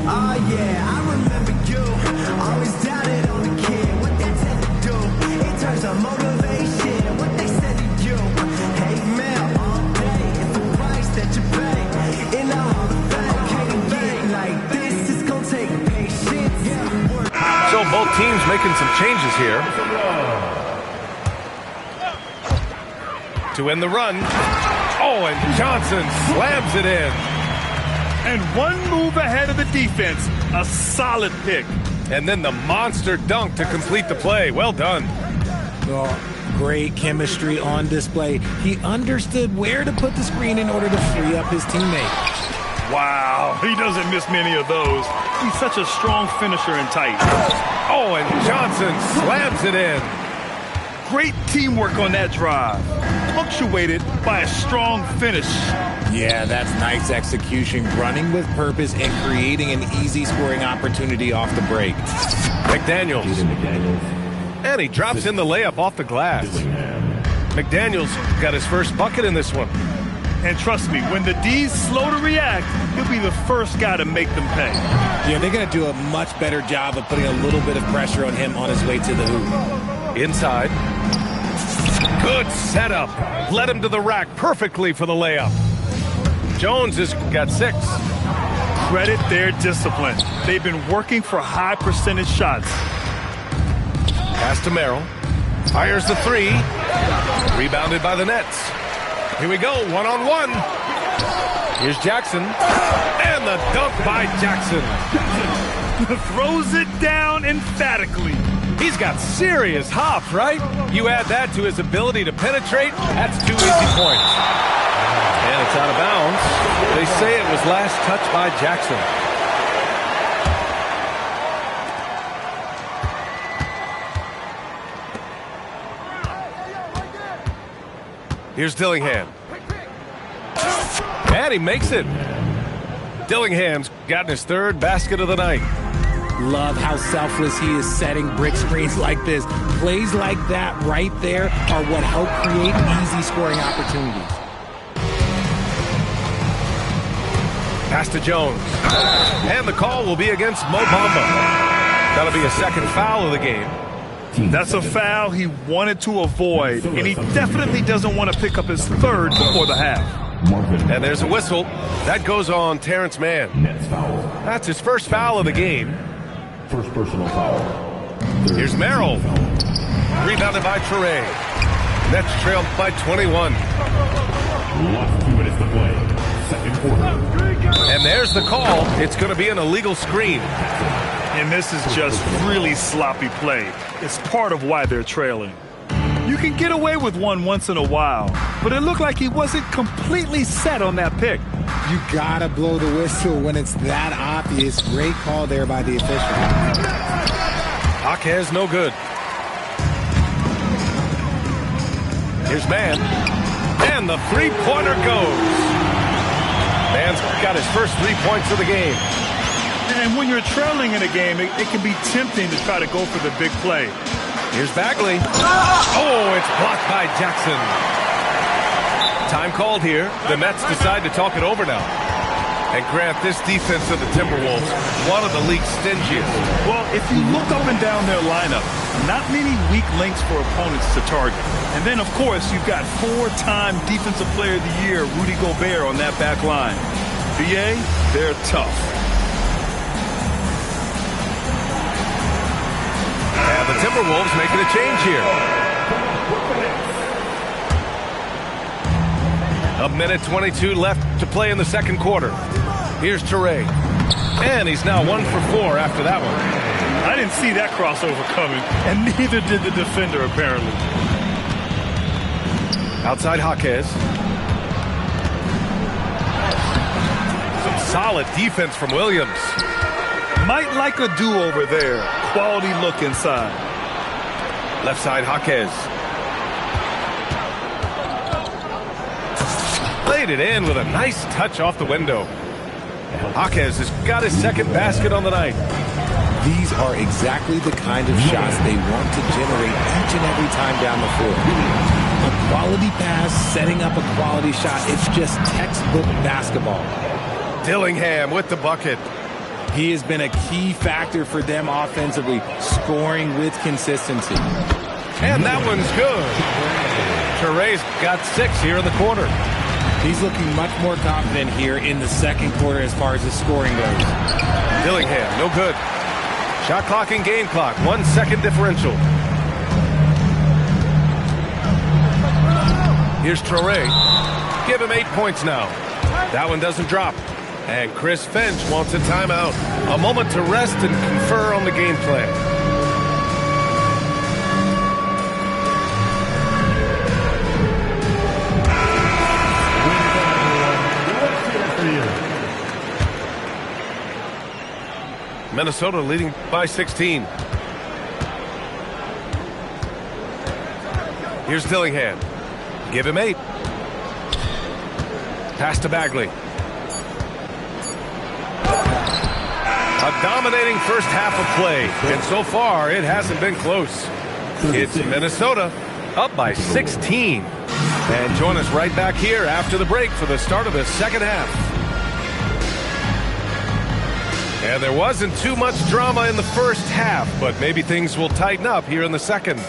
Oh yeah, I remember you. Always doubted on the kid. What they tend to do. In terms of motivation, what they said to you. Hate mail all day. It's the price that you pay. In the Hall of Fame, can't get like this. It's gonna take patience. So both teams making some changes here. To end the run. Oh, and Johnson slams it in. And one move ahead of the defense. A solid pick. And then the monster dunk to complete the play. Well done. Oh, great chemistry on display. He understood where to put the screen in order to free up his teammate. Wow, he doesn't miss many of those. He's such a strong finisher and tight. Oh, and Johnson slams it in. Great teamwork on that drive. Punctuated by a strong finish. Yeah, that's nice execution, running with purpose and creating an easy scoring opportunity off the break. McDaniels. And he drops in the layup off the glass. McDaniels got his first bucket in this one. And trust me, when the D's slow to react, he'll be the first guy to make them pay. Yeah, they're going to do a much better job of putting a little bit of pressure on him on his way to the hoop. Inside. Good setup. Led him to the rack perfectly for the layup. Jones has got 6. Credit their discipline. They've been working for high percentage shots. Pass to Merrill. Fires the 3. Rebounded by the Nets. Here we go, one-on-one. Here's Jackson. And the dunk by Jackson. Throws it down emphatically. He's got serious hop, right? You add that to his ability to penetrate, that's 2 easy points. And it's out of bounds. They say it was last touched by Jackson. Here's Dillingham. And he makes it. Dillingham's gotten his 3rd basket of the night. Love how selfless he is setting brick screens like this. Plays like that right there are what help create easy scoring opportunities. Pass to Jones. And the call will be against Mo Bamba. That'll be a 2nd foul of the game. That's a foul he wanted to avoid, and he definitely doesn't want to pick up his 3rd before the half. And there's a whistle. That goes on Terrence Mann. That's his 1st foul of the game. First personal foul. Here's Merrill. Rebounded by Toure. Nets trail by 21. Last 2 minutes to play. 2nd quarter. And there's the call. It's going to be an illegal screen. And this is just really sloppy play. It's part of why they're trailing. You can get away with one once in a while, but it looked like he wasn't completely set on that pick. You gotta blow the whistle when it's that obvious. Great call there by the official. Jaquez no good. Here's Mann. And the 3-pointer goes. Mann's got his first 3 points of the game. And when you're trailing in a game, it can be tempting to try to go for the big play. Here's Bagley. Oh, it's blocked by Jackson. Time called here. The Nets decide to talk it over now. And Grant, this defense of the Timberwolves, one of the league's stingiest. Well, if you look up and down their lineup, not many weak links for opponents to target. And then, of course, you've got 4-time Defensive Player of the Year, Rudy Gobert, on that back line. BA, they're tough. And the Timberwolves making a change here. A minute 22 left to play in the 2nd quarter. Here's Toure. And he's now 1 for 4 after that one. I didn't see that crossover coming, and neither did the defender, apparently. Outside Jaquez. Some solid defense from Williams. Might like a do-over there. Quality look inside. Left side Jaquez. Laid it in with a nice touch off the window. Jaquez has got his 2nd basket on the night. These are exactly the kind of shots they want to generate each and every time down the floor. A quality pass, setting up a quality shot. It's just textbook basketball. Dillingham with the bucket. He has been a key factor for them offensively, scoring with consistency. And that one's good. Touré's got 6 here in the quarter. He's looking much more confident here in the second quarter as far as his scoring goes. Dillingham, no good. Shot clock and game clock, 1 second differential. Here's Touré. Give him 8 points now. That one doesn't drop. And Chris Finch wants a timeout. A moment to rest and confer on the game plan. Minnesota leading by 16. Here's Dillingham. Give him 8. Pass to Bagley. A dominating first half of play, and so far it hasn't been close. It's Minnesota up by 16. And join us right back here after the break for the start of the second half. And there wasn't too much drama in the first half, but maybe things will tighten up here in the second.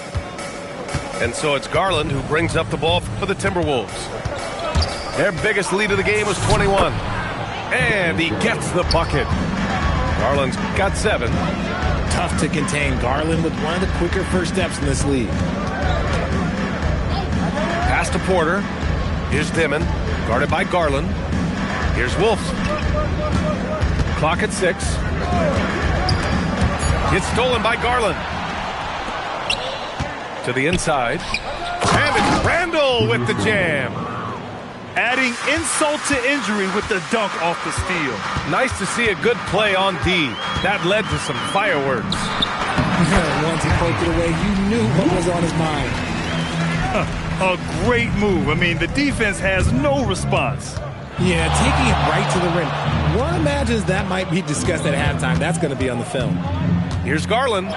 And so it's Garland who brings up the ball for the Timberwolves. Their biggest lead of the game was 21. And he gets the bucket. Garland's got 7. Tough to contain. Garland with one of the quicker first steps in this league. Pass to Porter. Here's Dimon, guarded by Garland. Here's Wolf. Clock at 6. It's stolen by Garland. To the inside. And it's Randall with the jam. Adding insult to injury with the dunk off the steal. Nice to see a good play on D. That led to some fireworks. Once he poked it away, you knew what was on his mind. A great move. I mean, the defense has no response. Yeah, taking it right to the rim. One imagines that might be discussed at halftime. That's going to be on the film. Here's Garland.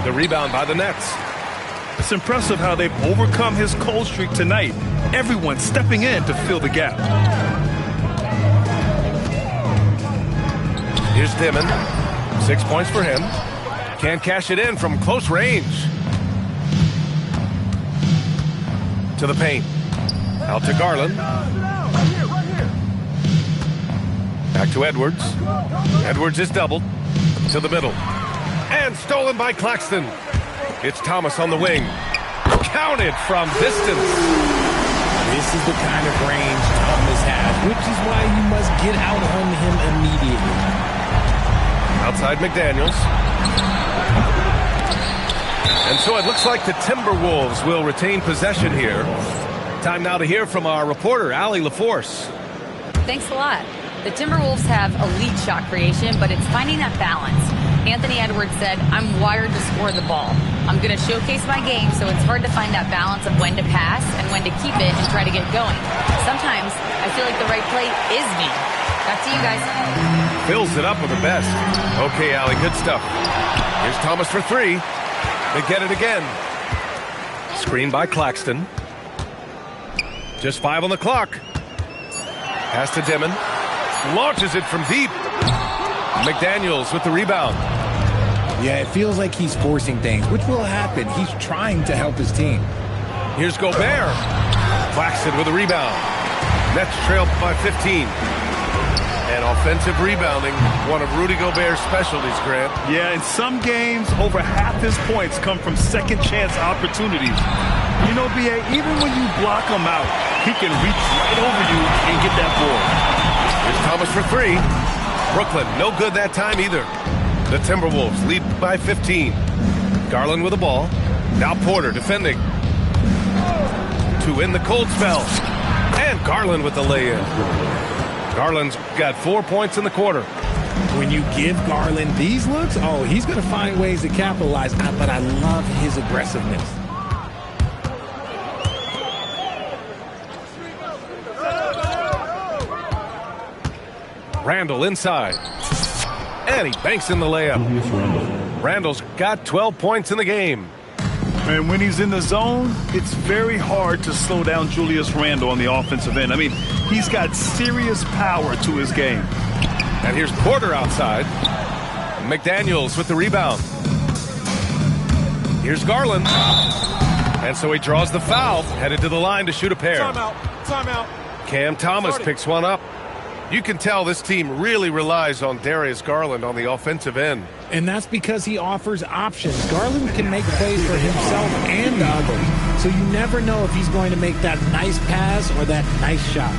The rebound by the Nets. It's impressive how they've overcome his cold streak tonight. Everyone stepping in to fill the gap. Here's Dimon. 6 points for him. Can't cash it in from close range. To the paint. Out to Garland. Back to Edwards. Edwards is doubled. To the middle. And stolen by Claxton. It's Thomas on the wing. Counted from distance. This is the kind of range Thomas has, which is why you must get out on him immediately. Outside McDaniels. And so it looks like the Timberwolves will retain possession here. Time now to hear from our reporter, Allie LaForce. Thanks a lot. The Timberwolves have elite shot creation, but it's finding that balance. Anthony Edwards said, "I'm wired to score the ball. I'm going to showcase my game, so it's hard to find that balance of when to pass and when to keep it and try to get going. Sometimes I feel like the right play is me." Back to you guys. Fills it up with the best. Okay, Allie, good stuff. Here's Thomas for 3. They get it again. Screen by Claxton. Just 5 on the clock. Pass to Dimon. Launches it from deep. McDaniels with the rebound. Yeah, it feels like he's forcing things, which will happen. He's trying to help his team. Here's Gobert. Claxton with a rebound. Nets trail by 15. And offensive rebounding, one of Rudy Gobert's specialties, Grant. Yeah, in some games, over half his points come from second chance opportunities. You know, B.A., even when you block him out, he can reach right over you and get that board. Here's Thomas for 3. Brooklyn, no good that time either. The Timberwolves lead by 15. Garland with the ball. Now Porter defending. To win the cold spell. And Garland with the lay-in. Garland's got 4 points in the quarter. When you give Garland these looks, oh, he's going to find ways to capitalize. But I love his aggressiveness. Randall inside. And he banks in the layup. Randall's got 12 points in the game. And when he's in the zone, it's very hard to slow down Julius Randle on the offensive end. I mean, he's got serious power to his game. And here's Porter outside. McDaniels with the rebound. Here's Garland. And so he draws the foul, headed to the line to shoot a pair. Timeout. Cam Thomas picks one up. You can tell this team really relies on Darius Garland on the offensive end. And that's because he offers options. Garland can make plays for himself and others. So you never know if he's going to make that nice pass or that nice shot.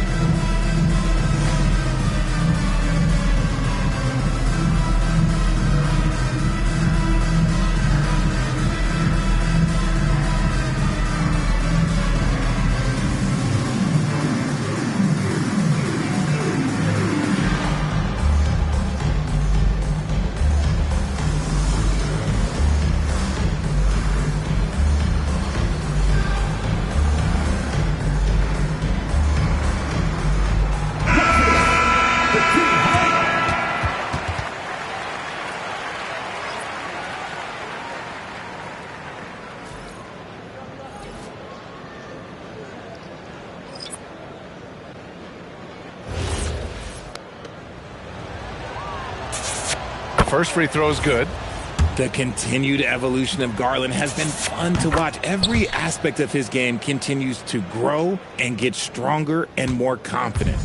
First free throw is good. The continued evolution of Garland has been fun to watch. Every aspect of his game continues to grow and get stronger and more confident.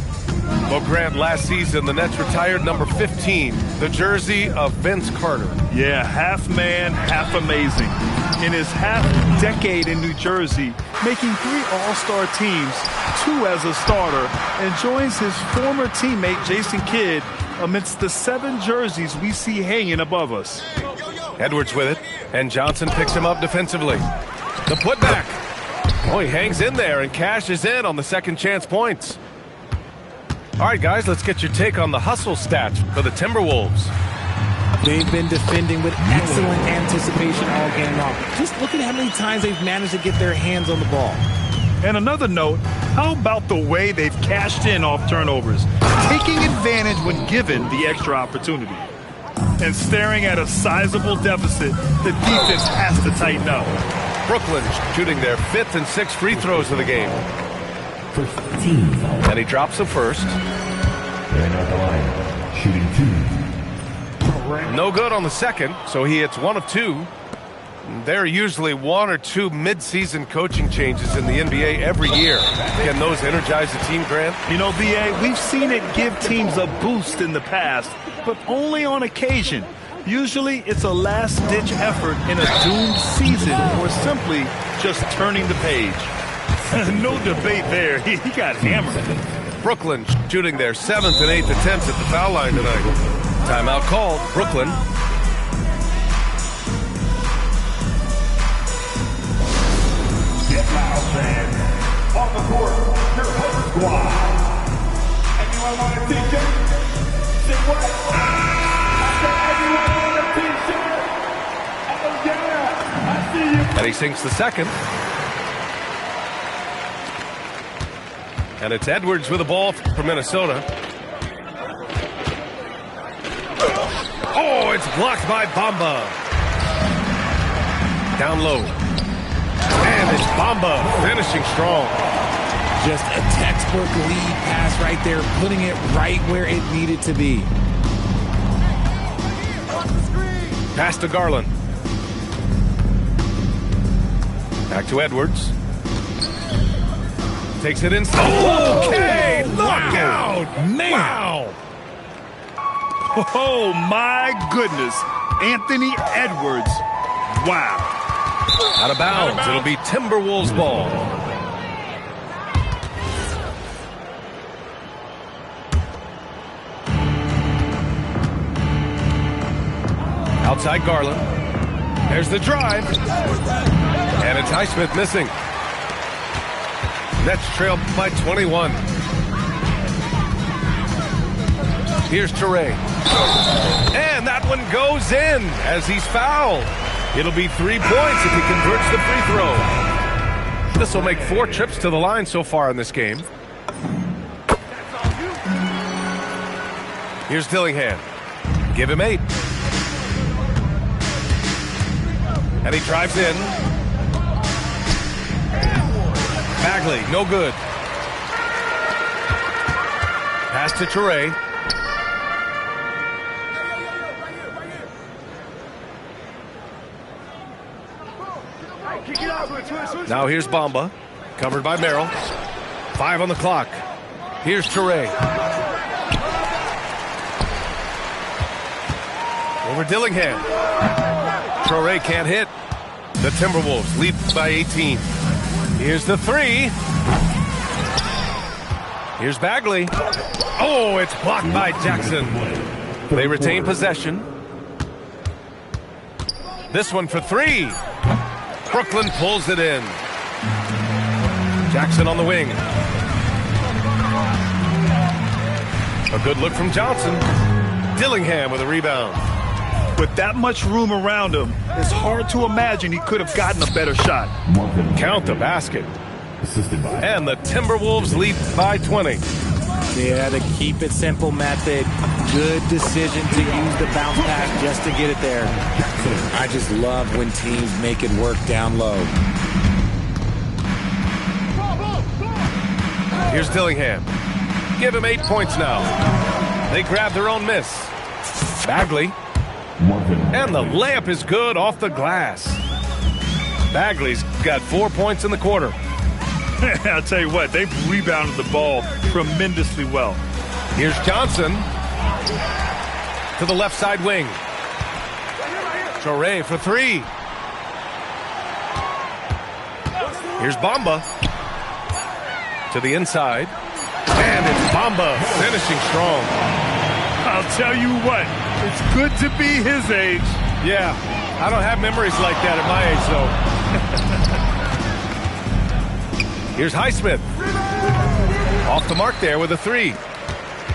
Well, Grant, last season, the Nets retired number 15, the jersey of Vince Carter. Yeah, half man, half amazing. In his half decade in New Jersey, making 3 All-Star teams, 2 as a starter, and joins his former teammate Jason Kidd amidst the 7 jerseys we see hanging above us. Edwards with it, and Johnson picks him up defensively. The putback. Oh, he hangs in there and cashes in on the second chance points. All right, guys, let's get your take on the hustle stats for the Timberwolves. They've been defending with excellent anticipation all game long. Just look at how many times they've managed to get their hands on the ball. And another note, how about the way they've cashed in off turnovers, taking advantage when given the extra opportunity. And staring at a sizable deficit, the defense has to tighten up. Brooklyn shooting their 5th and 6th free throws of the game. And he drops the first. And at the line, shooting 2. No good on the second, so he hits 1 of 2. There are usually 1 or 2 mid-season coaching changes in the NBA every year. Can those energize the team, Grant? You know, B.A., we've seen it give teams a boost in the past, but only on occasion. Usually it's a last-ditch effort in a doomed season or simply just turning the page. No debate there. He got hammered. Brooklyn shooting their 7th and 8th attempts at the foul line tonight. Timeout called. Brooklyn. Get loud, fans. On the court, your host squad. Anyone want a t-shirt? Say what? I said anyone want a t-shirt? Oh, yeah. I see you. And he sinks the second. And it's Edwards with the ball for Minnesota. Oh, it's blocked by Bamba. Down low. And it's Bamba finishing strong. Just a textbook lead pass right there, putting it right where it needed to be. Pass to Garland. Back to Edwards. Takes it inside. Oh, okay, look wow. out. Man. Wow. Oh, my goodness. Anthony Edwards. Wow. Out of bounds. It'll be Timberwolves ball. Outside Garland. There's the drive. And it's Highsmith missing. Nets trail by 21. Here's Toure. And that one goes in as he's fouled. It'll be 3 points if he converts the free throw. This will make 4 trips to the line so far in this game. Here's Dillingham. Give him 8. And he drives in. Bagley, no good. Pass to Toure. Now here's Bamba, covered by Merrill. 5 on the clock. Here's Toure. Over Dillingham. Toure can't hit. The Timberwolves lead by 18. Here's the 3. Here's Bagley. Oh, it's blocked by Jackson. They retain possession. This one for 3. Brooklyn pulls it in. Jackson on the wing. A good look from Johnson. Dillingham with a rebound. With that much room around him, it's hard to imagine he could have gotten a better shot. Count the basket. And the Timberwolves lead by 20. Yeah, the keep it simple method. Good decision to use the bounce pass just to get it there. I just love when teams make it work down low. Here's Dillingham. Give him 8 points now. They grab their own miss. Bagley. And the layup is good off the glass. Bagley's got 4 points in the quarter. I'll tell you what, they've rebounded the ball tremendously well. Here's Johnson to the left side wing. Toure for 3. Here's Bamba to the inside. And it's Bamba finishing strong. I'll tell you what, it's good to be his age. Yeah, I don't have memories like that at my age, though. Here's Highsmith. Off the mark there with a 3.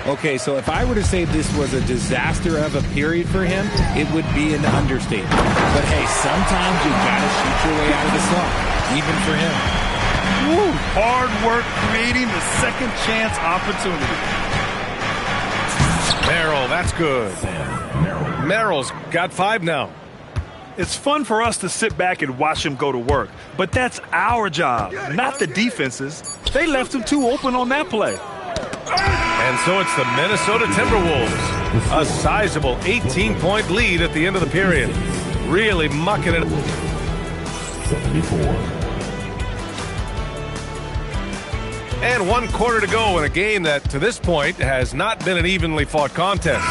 Okay, so if I were to say this was a disaster of a period for him, it would be an understatement. But hey, sometimes you gotta shoot your way out of the slump, even for him. Woo, hard work creating the second chance opportunity. Merrill, that's good. Merrill's got 5 now. It's fun for us to sit back and watch him go to work, but that's our job, not the defense's. They left him too open on that play. And so it's the Minnesota Timberwolves. A sizable 18-point lead at the end of the period. Really mucking it. 74. And 1 quarter to go in a game that, to this point, has not been an evenly fought contest.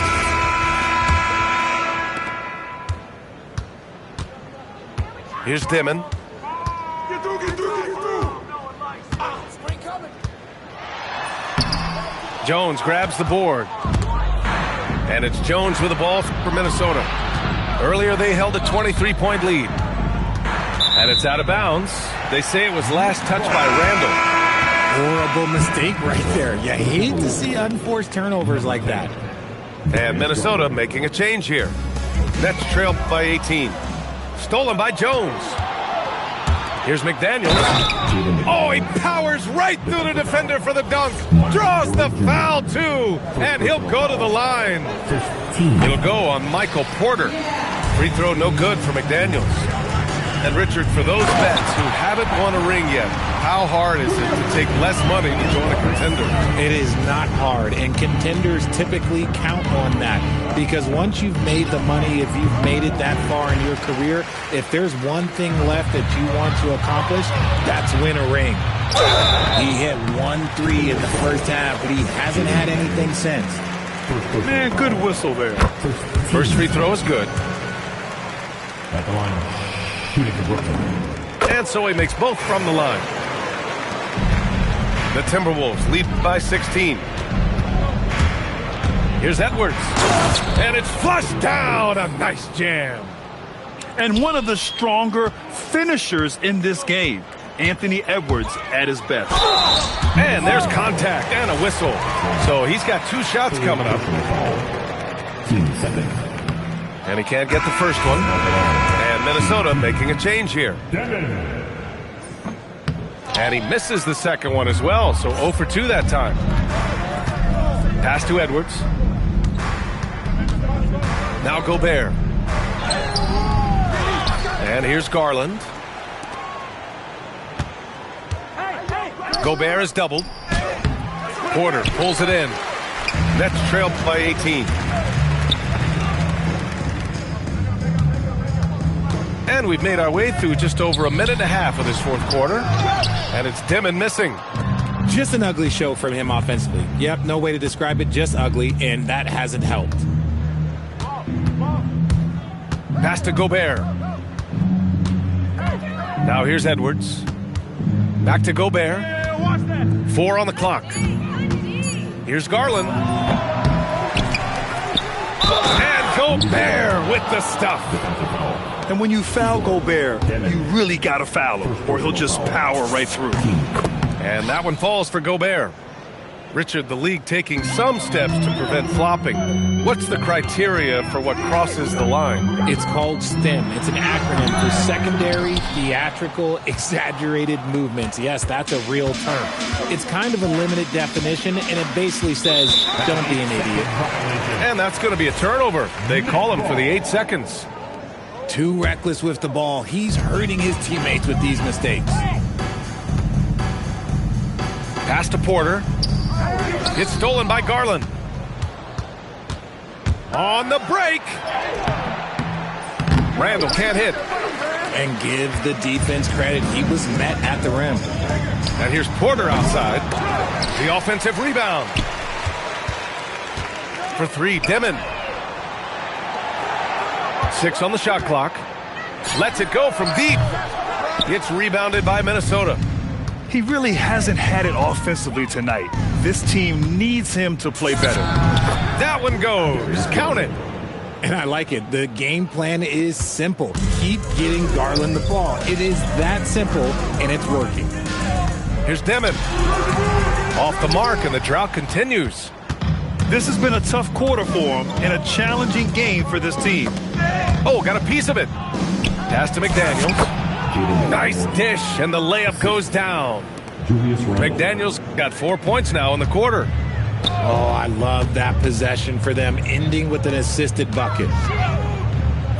Here's Dimon. Jones grabs the board. And it's Jones with the ball for Minnesota. Earlier they held a 23-point lead. And it's out of bounds. They say it was last touched by Randall. Horrible mistake right there. You hate to see unforced turnovers like that. And Minnesota making a change here. Nets trail by 18. Stolen by Jones. Here's McDaniels. Oh, he powers right through the defender for the dunk. Draws the foul, too. And he'll go to the line. It'll go on Michael Porter. Free throw no good for McDaniels. And Richard, for those vets who haven't won a ring yet, how hard is it to take less money to join a contender? It is not hard, and contenders typically count on that. Because once you've made the money, if you've made it that far in your career, if there's one thing left that you want to accomplish, that's win a ring. He hit 1 3 in the first half, but he hasn't had anything since. Man, good whistle there. First free throw is good. At the line, shooting for Brooklyn. And so he makes both from the line. The Timberwolves lead by 16. Here's Edwards. And it's flushed down. A nice jam. And one of the stronger finishers in this game, Anthony Edwards at his best. And there's contact and a whistle. So he's got 2 shots coming up. 2 seconds. And he can't get the first one. And Minnesota making a change here. And he misses the second one as well. So 0 for 2 that time. Pass to Edwards. Now Gobert. And here's Garland. Gobert is doubled. Porter pulls it in. Nets trail by 18. And And we've made our way through just over a minute and a half of this fourth quarter. And it's Dimon missing. Just an ugly show from him offensively. Yep, no way to describe it, just ugly, and that hasn't helped. Pass to Gobert. Now here's Edwards. Back to Gobert. 4 on the clock. Here's Garland. And Gobert with the stuff. And when you foul Gobert, you really got to foul him, or he'll just power right through. And that one falls for Gobert. Richard, the league taking some steps to prevent flopping. What's the criteria for what crosses the line? It's called STEM. It's an acronym for secondary, theatrical, exaggerated movements. Yes, that's a real term. It's kind of a limited definition, and it basically says, don't be an idiot. And that's going to be a turnover. They call him for the 8 seconds. Too reckless with the ball. He's hurting his teammates with these mistakes. Pass to Porter. It's stolen by Garland. On the break. Randall can't hit. And give the defense credit. He was met at the rim. And here's Porter outside. The offensive rebound. For 3, Dimon. 6 on the shot clock. Lets it go from deep. It's rebounded by Minnesota. He really hasn't had it offensively tonight. This team needs him to play better. That one goes. Count it. And I like it. The game plan is simple. Keep getting Garland the ball. It is that simple, and it's working. Here's Dimon. Off the mark, and the drought continues. This has been a tough quarter for him and a challenging game for this team. Oh, got a piece of it. Pass to McDaniels. Nice dish, and the layup goes down. McDaniels got 4 points now in the quarter. Oh, I love that possession for them, ending with an assisted bucket.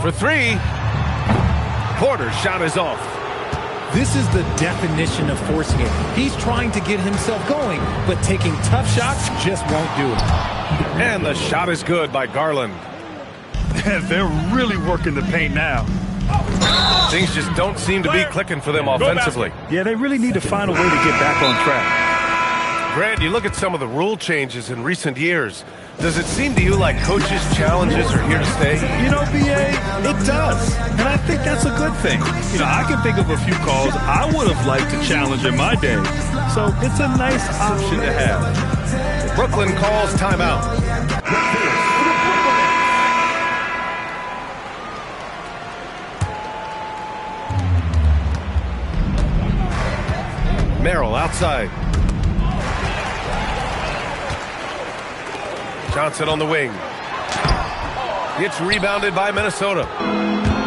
For 3, Porter's shot is off. This is the definition of forcing it. He's trying to get himself going, but taking tough shots just won't do it. And the shot is good by Garland. They're really working the paint now. Things just don't seem to be clicking for them offensively. Yeah, they really need to find a way to get back on track. Grant, you look at some of the rule changes in recent years. Does it seem to you like coaches' challenges are here to stay? You know, BA, it does. And I think that's a good thing. You know, I can think of a few calls I would have liked to challenge in my day. So it's a nice option to have. Brooklyn calls timeout. Merrill outside. Johnson on the wing. It's rebounded by Minnesota.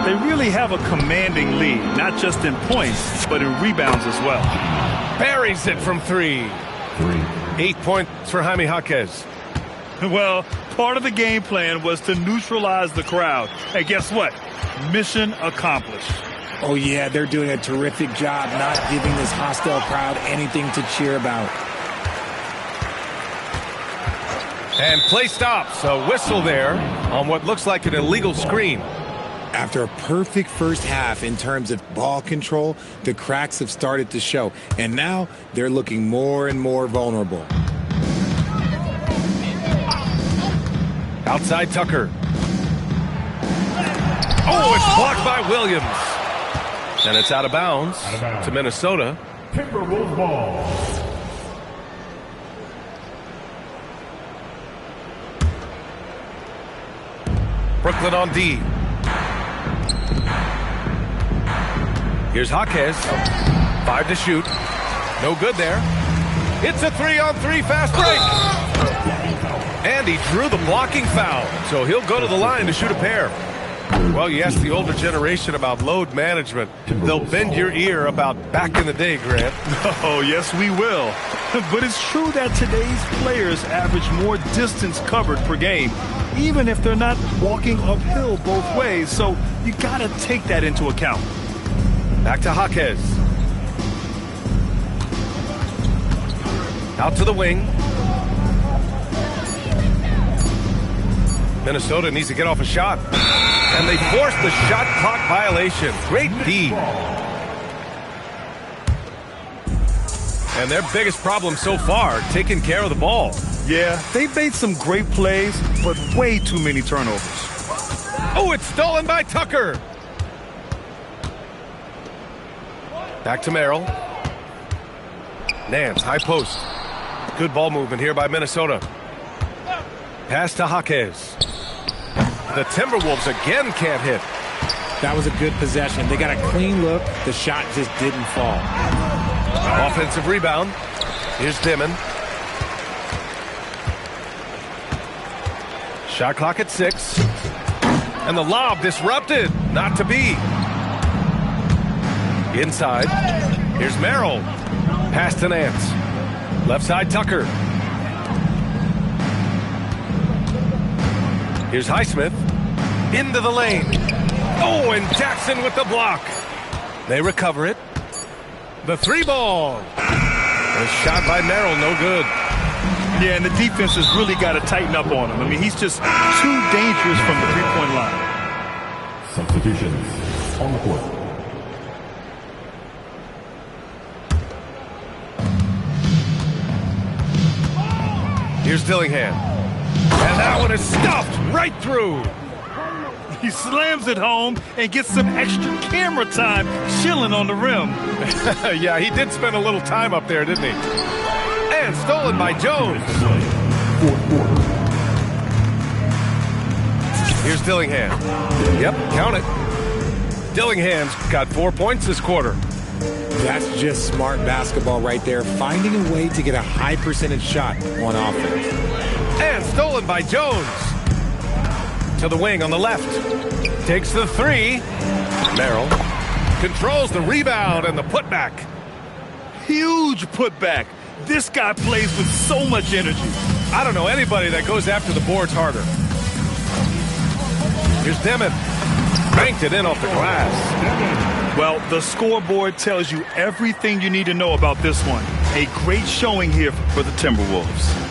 They really have a commanding lead, not just in points, but in rebounds as well. Buries it from 3. 8 points for Jaime Jaquez. Well, part of the game plan was to neutralize the crowd. And guess what? Mission accomplished. Oh, yeah, they're doing a terrific job not giving this hostile crowd anything to cheer about. And play stops. A whistle there on what looks like an illegal screen. After a perfect first half in terms of ball control, the cracks have started to show. And now they're looking more and more vulnerable. Outside Tucker. Oh, it's blocked by Williams. And it's out of bounds to Minnesota. Timberwolves ball. Brooklyn on D. Here's Jaquez. 5 to shoot. No good there. It's a 3-on-3 fast break. And he drew the blocking foul. So he'll go to the line to shoot a pair. Well, you ask the older generation about load management. They'll bend your ear about back in the day, Grant. Oh, yes, we will. But it's true that today's players average more distance covered per game, even if they're not walking uphill both ways. So you got to take that into account. Back to Jaquez. Out to the wing. Minnesota needs to get off a shot. And they force the shot clock violation. Great D. And their biggest problem so far, taking care of the ball. Yeah, they've made some great plays, but way too many turnovers. Oh, it's stolen by Tucker. Back to Merrill. Nance, high post. Good ball movement here by Minnesota. Pass to Jaquez. The Timberwolves again can't hit. That was a good possession. They got a clean look. The shot just didn't fall. Offensive rebound. Here's Dimon. Shot clock at 6. And the lob disrupted. Not to be. Inside. Here's Merrill. Pass to Nance. Left side Tucker. Here's Highsmith. Into the lane. Oh, and Jackson with the block. They recover it. The 3-ball. A shot by Merrill, no good. Yeah, and the defense has really got to tighten up on him. I mean, he's just too dangerous from the three-point line. Substitutions on the court. Here's Dillingham. And that one is stuffed right through. He slams it home and gets some extra camera time chilling on the rim. Yeah, he did spend a little time up there, didn't he? And stolen by Jones. Here's Dillingham. Yep, count it. Dillingham's got 4 points this quarter. That's just smart basketball right there, finding a way to get a high percentage shot on offense. And stolen by Jones. To the wing on the left. Takes the 3. Merrill controls the rebound and the putback. Huge putback. This guy plays with so much energy. I don't know anybody that goes after the boards harder. Here's Dimon. Banked it in off the glass. Well, the scoreboard tells you everything you need to know about this one. A great showing here for the Timberwolves.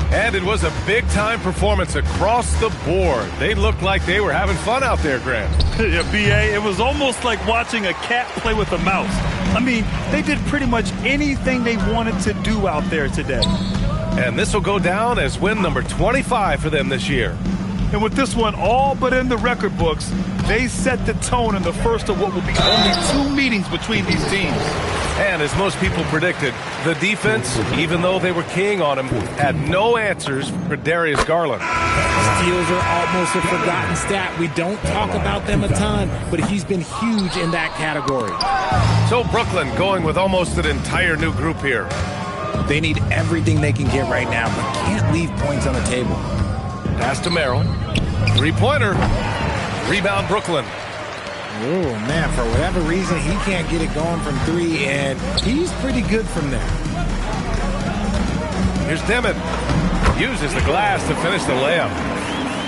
And it was a big-time performance across the board. They looked like they were having fun out there, Grant. Yeah, B.A., it was almost like watching a cat play with a mouse. I mean, they did pretty much anything they wanted to do out there today. And this will go down as win number 25 for them this year. And with this one all but in the record books, they set the tone in the first of what will be only 2 meetings between these teams. And as most people predicted, the defense, even though they were keying on him, had no answers for Darius Garland. Steals are almost a forgotten stat. We don't talk about them a ton, but he's been huge in that category. So Brooklyn going with almost an entire new group here. They need everything they can get right now, but can't leave points on the table. Pass to Merrill. 3-pointer. Rebound Brooklyn. Oh, man, for whatever reason, he can't get it going from 3, and he's pretty good from there. Here's Dimon. Uses the glass to finish the layup.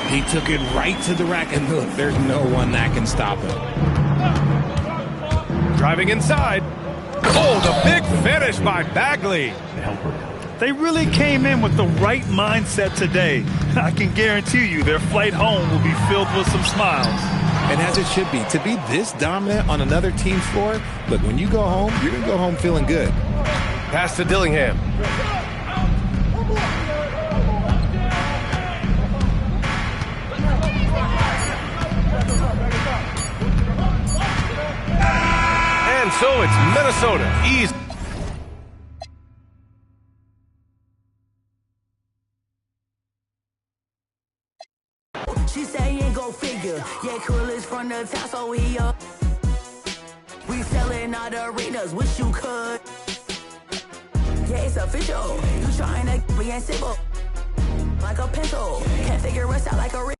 He took it right to the rack, and look, there's no one that can stop him. Driving inside. Oh, the big finish by Bagley. They really came in with the right mindset today. I can guarantee you their flight home will be filled with some smiles. And as it should be, to be this dominant on another team's floor, look, when you go home, you're going to go home feeling good. Pass to Dillingham. And so it's Minnesota. Easy. She say ain't go figure. Yeah, cool is from the top, so we up. We selling out arenas, wish you could. Yeah, it's official. You trying to be simple. Like a pencil. Can't figure us out like a